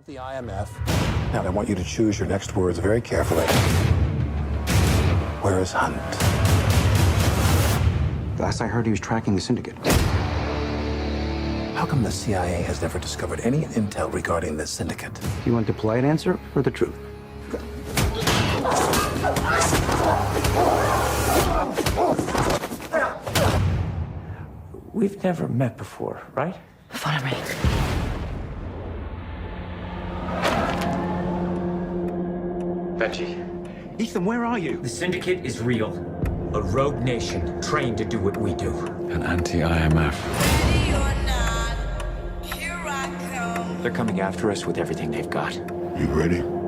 The IMF. Now I want you to choose your next words very carefully. Where is Hunt? Last I heard, he was tracking the syndicate. How come the CIA has never discovered any intel regarding this syndicate? You want the polite answer or the truth? We've never met before, right? Follow me. Benji, Ethan, where are you? the Syndicate is real. A rogue nation trained to do what we do. An anti-IMF. Ready or not, here I come. They're coming after us with everything they've got. You ready?